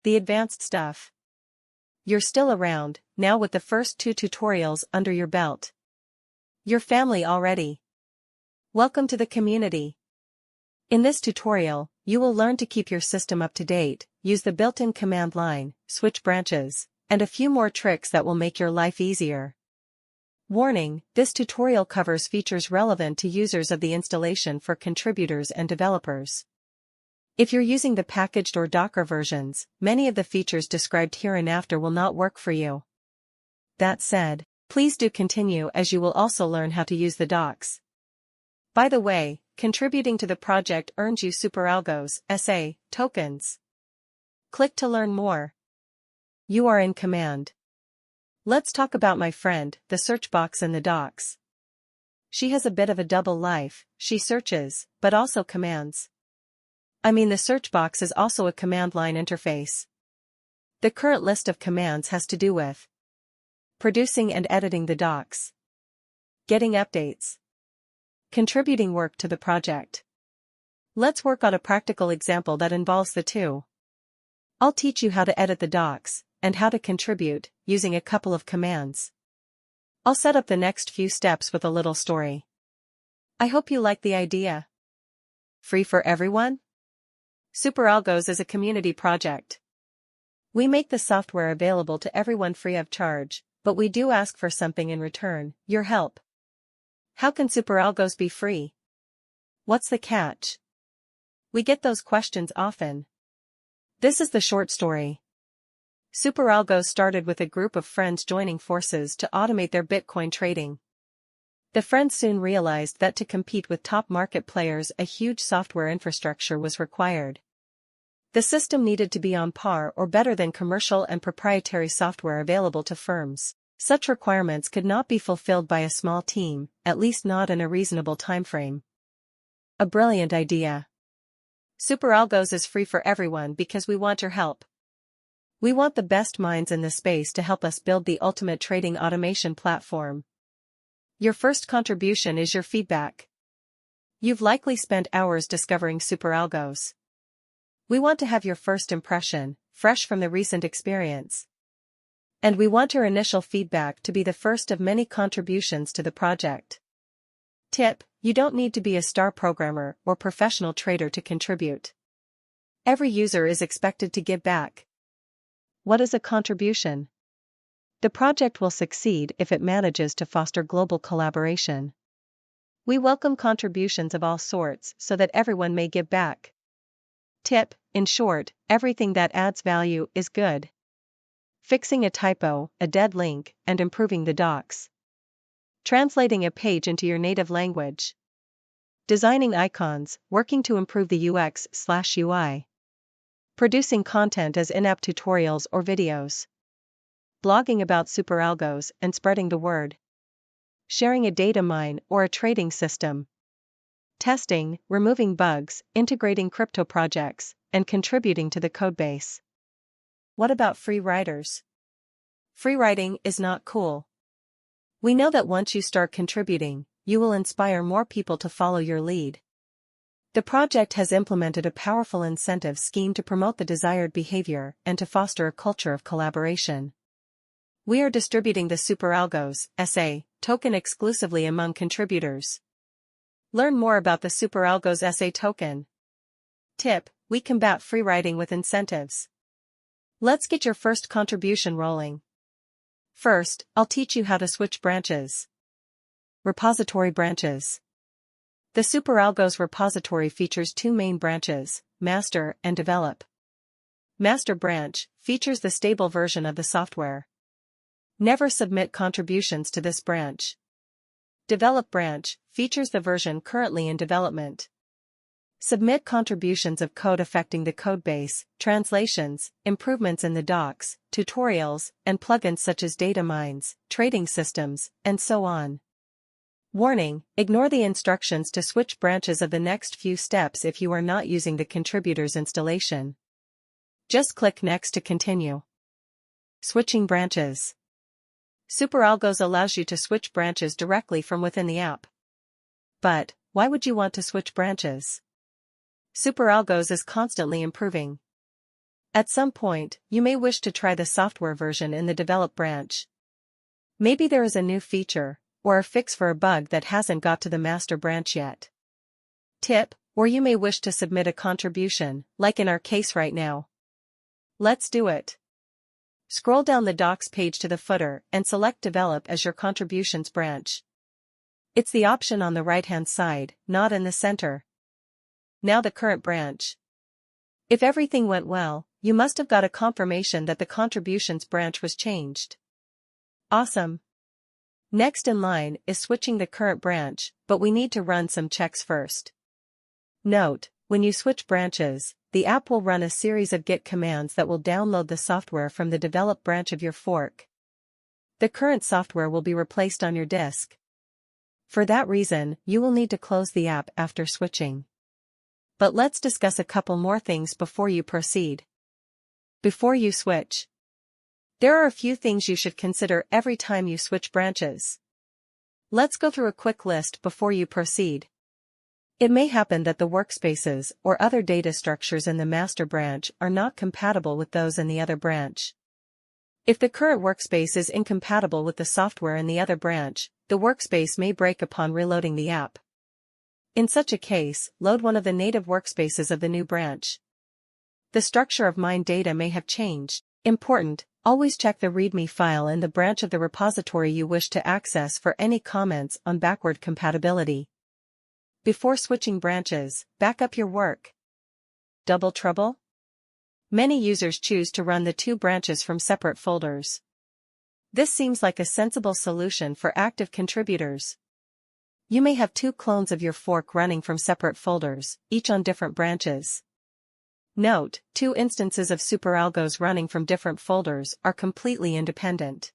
the advanced stuff. You're still around, now with the first 2 tutorials under your belt. You're family already. Welcome to the community. In this tutorial, you will learn to keep your system up to date, use the built-in command line, switch branches, and a few more tricks that will make your life easier. Warning: this tutorial covers features relevant to users of the installation for contributors and developers. If you're using the packaged or Docker versions, many of the features described hereinafter will not work for you. That said, please do continue as you will also learn how to use the docs. By the way, contributing to the project earns you superalgos (SA) tokens. Click to learn more. You are in command. Let's talk about my friend, the search box in the docs. She has a bit of a double life. She searches, but also commands. The search box is also a command line interface. The current list of commands has to do with producing and editing the docs, getting updates, contributing work to the project. Let's work on a practical example that involves the two. I'll teach you how to edit the docs, and how to contribute, using a couple of commands. I'll set up the next few steps with a little story. I hope you like the idea. Free for everyone? Superalgos is a community project. We make the software available to everyone free of charge, but we do ask for something in return: your help. How can Superalgos be free? What's the catch? We get those questions often. This is the short story. Superalgos started with a group of friends joining forces to automate their Bitcoin trading. The friends soon realized that to compete with top market players, a huge software infrastructure was required. The system needed to be on par or better than commercial and proprietary software available to firms. Such requirements could not be fulfilled by a small team, at least not in a reasonable timeframe. A brilliant idea. Superalgos is free for everyone because we want your help. We want the best minds in the space to help us build the ultimate trading automation platform. Your first contribution is your feedback. You've likely spent hours discovering Superalgos. We want to have your first impression, fresh from the recent experience. And we want your initial feedback to be the first of many contributions to the project. Tip: you don't need to be a star programmer or professional trader to contribute. Every user is expected to give back. What is a contribution? The project will succeed if it manages to foster global collaboration. We welcome contributions of all sorts so that everyone may give back. Tip: in short, everything that adds value is good. Fixing a typo, a dead link, and improving the docs. Translating a page into your native language. Designing icons, working to improve the UX/UI. Producing content as in-app tutorials or videos. Blogging about Superalgos and spreading the word. Sharing a data mine or a trading system. Testing, removing bugs, integrating crypto projects, and contributing to the codebase. What about free riders? Free riding is not cool. We know that once you start contributing, you will inspire more people to follow your lead. The project has implemented a powerful incentive scheme to promote the desired behavior and to foster a culture of collaboration. We are distributing the Superalgos SA token exclusively among contributors. Learn more about the Superalgos SA token. Tip: we combat free riding with incentives. Let's get your first contribution rolling. First, I'll teach you how to switch branches. Repository branches. The Superalgos repository features two main branches, master and develop. Master branch features the stable version of the software. Never submit contributions to this branch. Develop branch features the version currently in development. Submit contributions of code affecting the codebase, translations, improvements in the docs, tutorials, and plugins such as data mines, trading systems, and so on. Warning: ignore the instructions to switch branches of the next few steps if you are not using the contributor's installation. Just click Next to continue. Switching branches. Superalgos allows you to switch branches directly from within the app. But why would you want to switch branches? Superalgos is constantly improving. At some point, you may wish to try the software version in the develop branch. Maybe there is a new feature, or a fix for a bug that hasn't got to the master branch yet. Tip, or you may wish to submit a contribution, like in our case right now. Let's do it. Scroll down the docs page to the footer and select Develop as your contributions branch. It's the option on the right-hand side, not in the center. Now the current branch. If everything went well, you must have got a confirmation that the contributions branch was changed. Awesome. Next in line is switching the current branch, but we need to run some checks first. Note, when you switch branches, the app will run a series of Git commands that will download the software from the develop branch of your fork. The current software will be replaced on your disk. For that reason, you will need to close the app after switching. But let's discuss a couple more things before you proceed. Before you switch, there are a few things you should consider every time you switch branches. Let's go through a quick list before you proceed. It may happen that the workspaces or other data structures in the master branch are not compatible with those in the other branch. If the current workspace is incompatible with the software in the other branch, the workspace may break upon reloading the app. In such a case, load one of the native workspaces of the new branch. The structure of mined data may have changed. Important, always check the README file in the branch of the repository you wish to access for any comments on backward compatibility. Before switching branches, back up your work. Double trouble? Many users choose to run the two branches from separate folders. This seems like a sensible solution for active contributors. You may have two clones of your fork running from separate folders, each on different branches. Note, two instances of superalgos running from different folders are completely independent.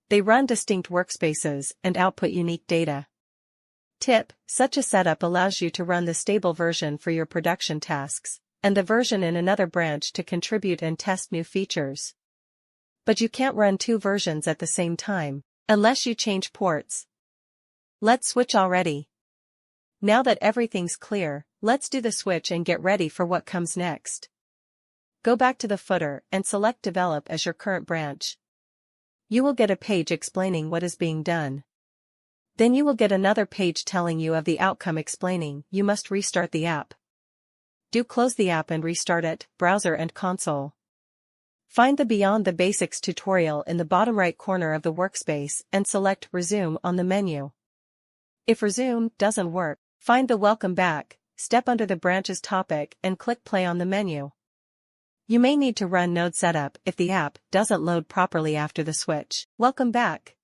They run distinct workspaces and output unique data. Tip, such a setup allows you to run the stable version for your production tasks, and the version in another branch to contribute and test new features. But you can't run two versions at the same time, unless you change ports. Let's switch already. Now that everything's clear, let's do the switch and get ready for what comes next. Go back to the footer and select Develop as your current branch. You will get a page explaining what is being done. Then you will get another page telling you of the outcome explaining you must restart the app. Do close the app and restart it, browser and console. Find the Beyond the Basics tutorial in the bottom right corner of the workspace and select Resume on the menu. If Resume doesn't work, find the Welcome Back, step under the branch's topic and click Play on the menu. You may need to run node setup if the app doesn't load properly after the switch. Welcome back.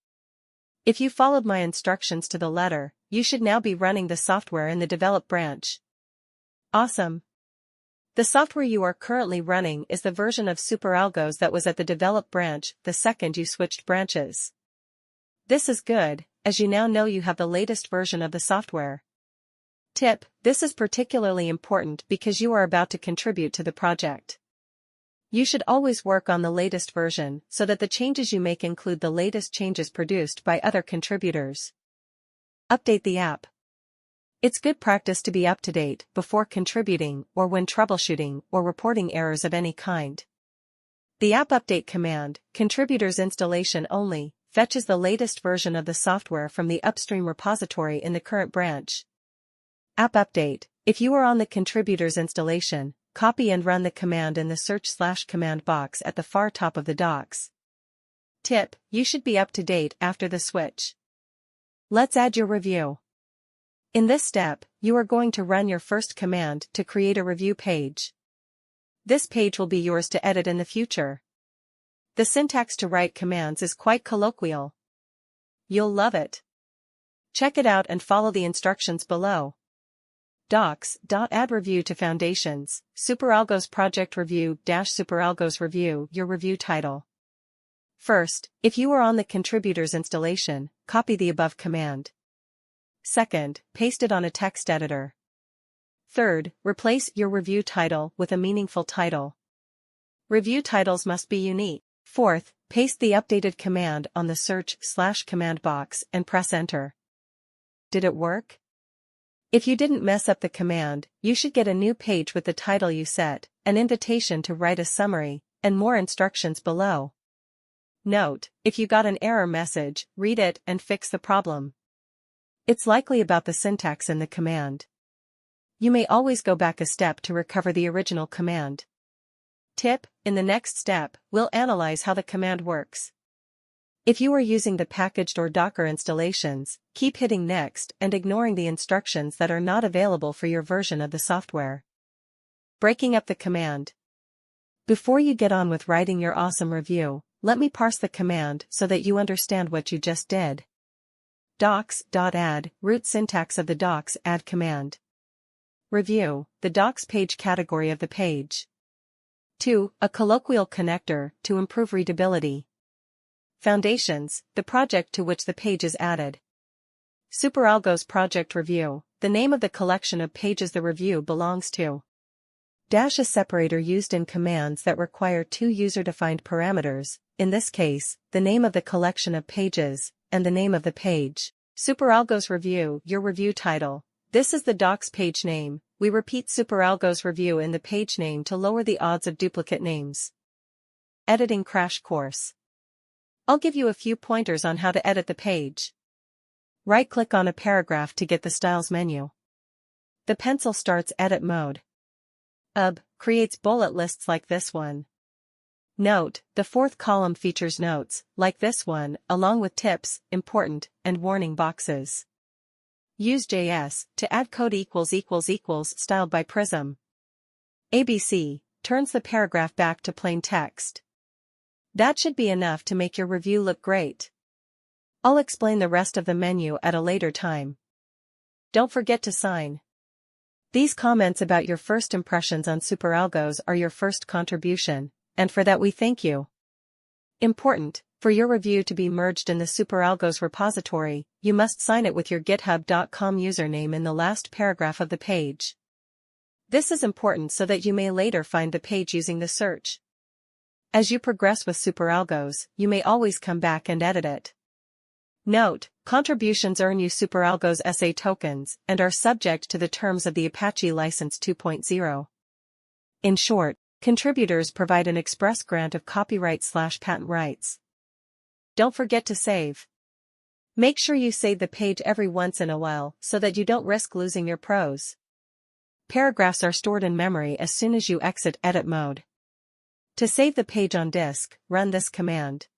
If you followed my instructions to the letter, you should now be running the software in the Develop branch. Awesome. The software you are currently running is the version of superalgos that was at the Develop branch the second you switched branches. This is good, as you now know you have the latest version of the software. Tip, this is particularly important because you are about to contribute to the project. You should always work on the latest version so that the changes you make include the latest changes produced by other contributors. Update the app. It's good practice to be up to date before contributing or when troubleshooting or reporting errors of any kind. The app update command, contributors installation only, fetches the latest version of the software from the upstream repository in the current branch. App update, if you are on the contributors installation, copy and run the command in the search/command box at the far top of the docs. Tip, you should be up to date after the switch. Let's add your review. In this step, you are going to run your first command to create a review page. This page will be yours to edit in the future. The syntax to write commands is quite colloquial. You'll love it. Check it out and follow the instructions below. Docs.add review to foundations, superalgos project review -superalgos review your review title. First, if you are on the contributors installation, copy the above command. Second, paste it on a text editor. Third, replace your review title with a meaningful title. Review titles must be unique. Fourth, paste the updated command on the search/command box and press enter. Did it work? If you didn't mess up the command, you should get a new page with the title you set, an invitation to write a summary, and more instructions below. Note: if you got an error message, read it and fix the problem. It's likely about the syntax in the command. You may always go back a step to recover the original command. Tip: in the next step, we'll analyze how the command works. If you are using the packaged or Docker installations, keep hitting Next and ignoring the instructions that are not available for your version of the software. Breaking up the command. Before you get on with writing your awesome review, let me parse the command so that you understand what you just did. Docs.add, root syntax of the docs add command. Review, the docs page category of the page. 2. A colloquial connector, to improve readability. Foundations, the project to which the page is added. SuperAlgo's project review, the name of the collection of pages the review belongs to. Dash a separator used in commands that require two user-defined parameters, in this case, the name of the collection of pages, and the name of the page. SuperAlgo's review, your review title. This is the docs page name. We repeat SuperAlgo's review in the page name to lower the odds of duplicate names. Editing crash course. I'll give you a few pointers on how to edit the page. Right-click on a paragraph to get the Styles menu. The pencil starts edit mode. Creates bullet lists like this one. Note: the fourth column features notes, like this one, along with tips, important, and warning boxes. Use JS to add code styled by Prism. ABC turns the paragraph back to plain text. That should be enough to make your review look great. I'll explain the rest of the menu at a later time. Don't forget to sign. These comments about your first impressions on SuperAlgos are your first contribution, and for that we thank you. Important: for your review to be merged in the SuperAlgos repository, you must sign it with your github.com username in the last paragraph of the page. This is important so that you may later find the page using the search. As you progress with SuperAlgos, you may always come back and edit it. Note: contributions earn you SuperAlgos SA tokens and are subject to the terms of the Apache License 2.0. In short, contributors provide an express grant of copyright/patent rights. Don't forget to save. Make sure you save the page every once in a while so that you don't risk losing your prose. Paragraphs are stored in memory as soon as you exit edit mode. To save the page on disk, run this command.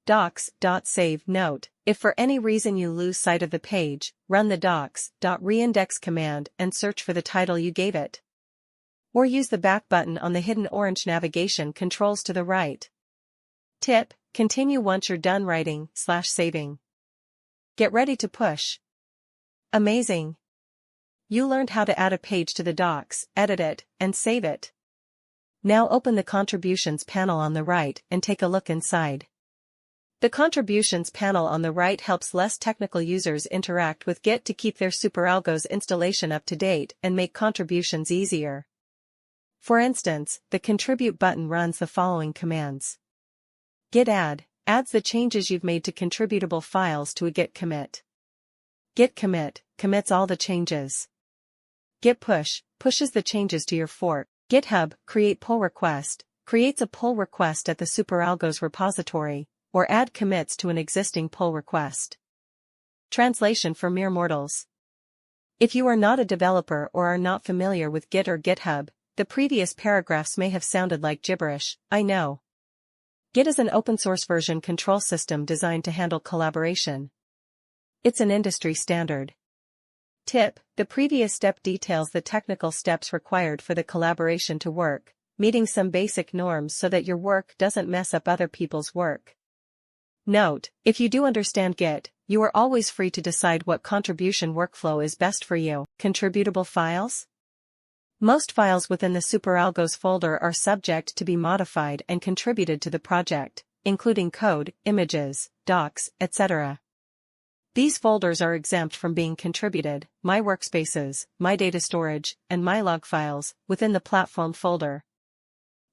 docs.save. Note: if for any reason you lose sight of the page, run the docs.reindex command and search for the title you gave it. Or use the back button on the hidden orange navigation controls to the right. Tip: continue once you're done writing/saving. Get ready to push. Amazing! You learned how to add a page to the docs, edit it, and save it. Now open the Contributions panel on the right and take a look inside. The Contributions panel on the right helps less technical users interact with Git to keep their SuperAlgos installation up to date and make contributions easier. For instance, the Contribute button runs the following commands. Git add adds the changes you've made to contributable files to a Git commit. Git commit commits all the changes. Git push pushes the changes to your fork. GitHub create pull request creates a pull request at the SuperAlgos repository, or add commits to an existing pull request. Translation for mere mortals. If you are not a developer or are not familiar with Git or GitHub, the previous paragraphs may have sounded like gibberish, I know. Git is an open-source version control system designed to handle collaboration. It's an industry standard. Tip: the previous step details the technical steps required for the collaboration to work, meeting some basic norms so that your work doesn't mess up other people's work. Note: if you do understand Git, you are always free to decide what contribution workflow is best for you. Contributable files? Most files within the SuperAlgos folder are subject to be modified and contributed to the project, including code, images, docs, etc. These folders are exempt from being contributed: My Workspaces, My Data Storage, and My Log files, within the Platform folder.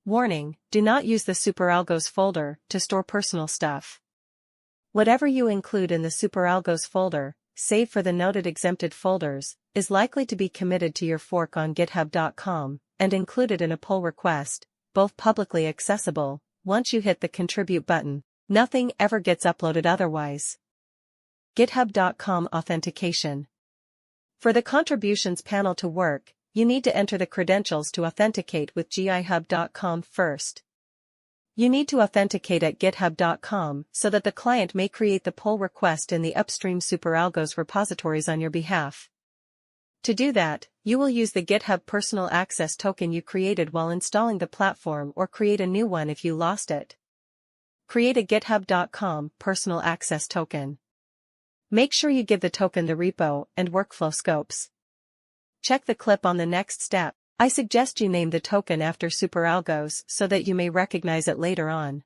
Warning: do not use the SuperAlgos folder to store personal stuff. Whatever you include in the SuperAlgos folder, save for the noted exempted folders, is likely to be committed to your fork on github.com and included in a pull request, both publicly accessible. Once you hit the Contribute button, nothing ever gets uploaded otherwise. github.com authentication. For the contributions panel to work, you need to enter the credentials to authenticate with github.com first. You need to authenticate at github.com so that the client may create the pull request in the upstream SuperAlgos repositories on your behalf. To do that, you will use the GitHub personal access token you created while installing the platform or create a new one if you lost it. Create a github.com personal access token. Make sure you give the token the repo and workflow scopes. Check the clip on the next step. I suggest you name the token after SuperAlgos so that you may recognize it later on.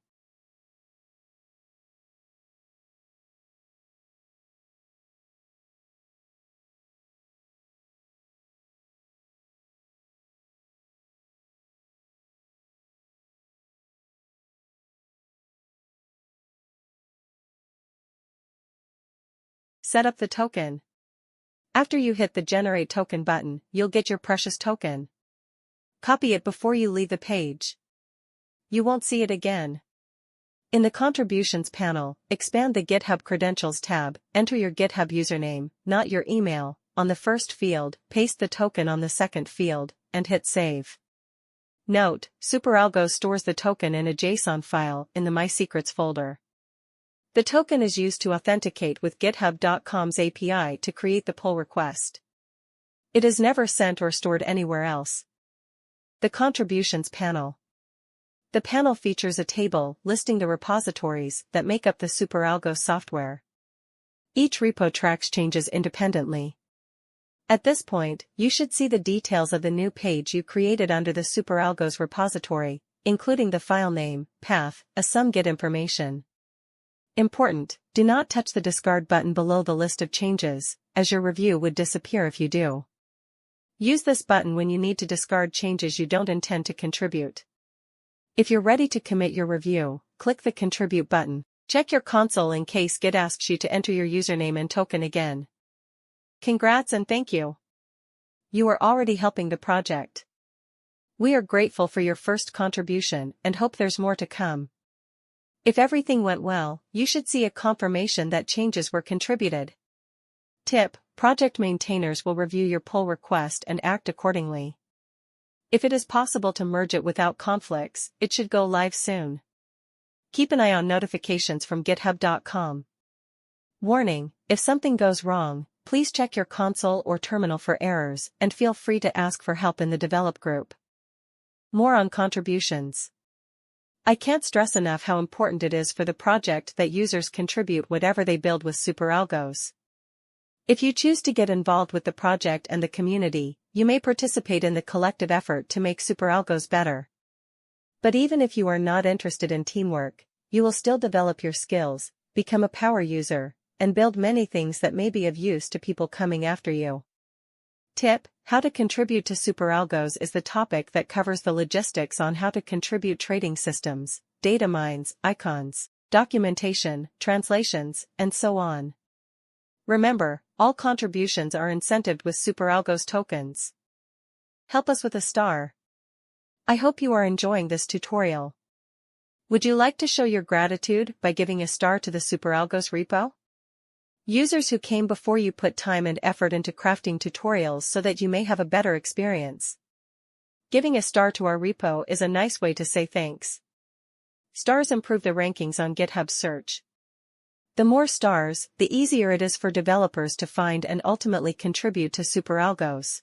Set up the token. After you hit the Generate Token button, you'll get your precious token. Copy it before you leave the page. You won't see it again. In the Contributions panel, expand the GitHub Credentials tab, enter your GitHub username, not your email, on the first field, paste the token on the second field, and hit Save. Note, SuperAlgos stores the token in a JSON file in the My Secrets folder. The token is used to authenticate with github.com's API to create the pull request. It is never sent or stored anywhere else. The Contributions panel. The panel features a table listing the repositories that make up the SuperAlgos software. Each repo tracks changes independently. At this point, you should see the details of the new page you created under the SuperAlgos repository, including the file name, path, some Git information. Important, do not touch the discard button below the list of changes, as your review would disappear if you do. Use this button when you need to discard changes you don't intend to contribute. If you're ready to commit your review, click the Contribute button. Check your console in case Git asks you to enter your username and token again. Congrats and thank you. You are already helping the project. We are grateful for your first contribution and hope there's more to come. If everything went well, you should see a confirmation that changes were contributed. Tip: project maintainers will review your pull request and act accordingly. If it is possible to merge it without conflicts, it should go live soon. Keep an eye on notifications from github.com. Warning: if something goes wrong, please check your console or terminal for errors and feel free to ask for help in the develop group. More on contributions. I can't stress enough how important it is for the project that users contribute whatever they build with SuperAlgos. If you choose to get involved with the project and the community, you may participate in the collective effort to make SuperAlgos better. But even if you are not interested in teamwork, you will still develop your skills, become a power user, and build many things that may be of use to people coming after you. Tip: how to contribute to SuperAlgos is the topic that covers the logistics on how to contribute trading systems, data mines, icons, documentation, translations, and so on. Remember, all contributions are incentived with SuperAlgos tokens. Help us with a star. I hope you are enjoying this tutorial. Would you like to show your gratitude by giving a star to the SuperAlgos repo? Users who came before you put time and effort into crafting tutorials so that you may have a better experience. Giving a star to our repo is a nice way to say thanks. Stars improve the rankings on GitHub search. The more stars, the easier it is for developers to find and ultimately contribute to SuperAlgos.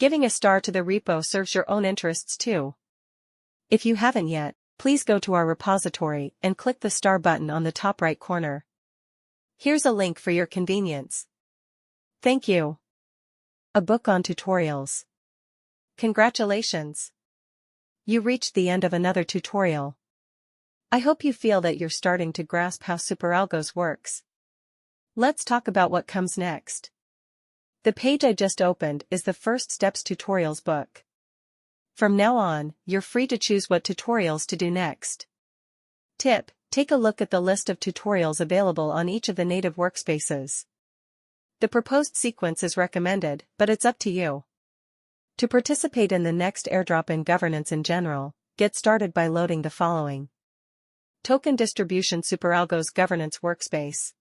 Giving a star to the repo serves your own interests too. If you haven't yet, please go to our repository and click the star button on the top right corner. Here's a link for your convenience. Thank you. A book on tutorials. Congratulations! You reached the end of another tutorial. I hope you feel that you're starting to grasp how SuperAlgos works. Let's talk about what comes next. The page I just opened is the First Steps Tutorials book. From now on, you're free to choose what tutorials to do next. Tip: take a look at the list of tutorials available on each of the native workspaces. The proposed sequence is recommended, but it's up to you. To participate in the next airdrop in governance in general, get started by loading the following. Token Distribution Superalgo's Governance Workspace.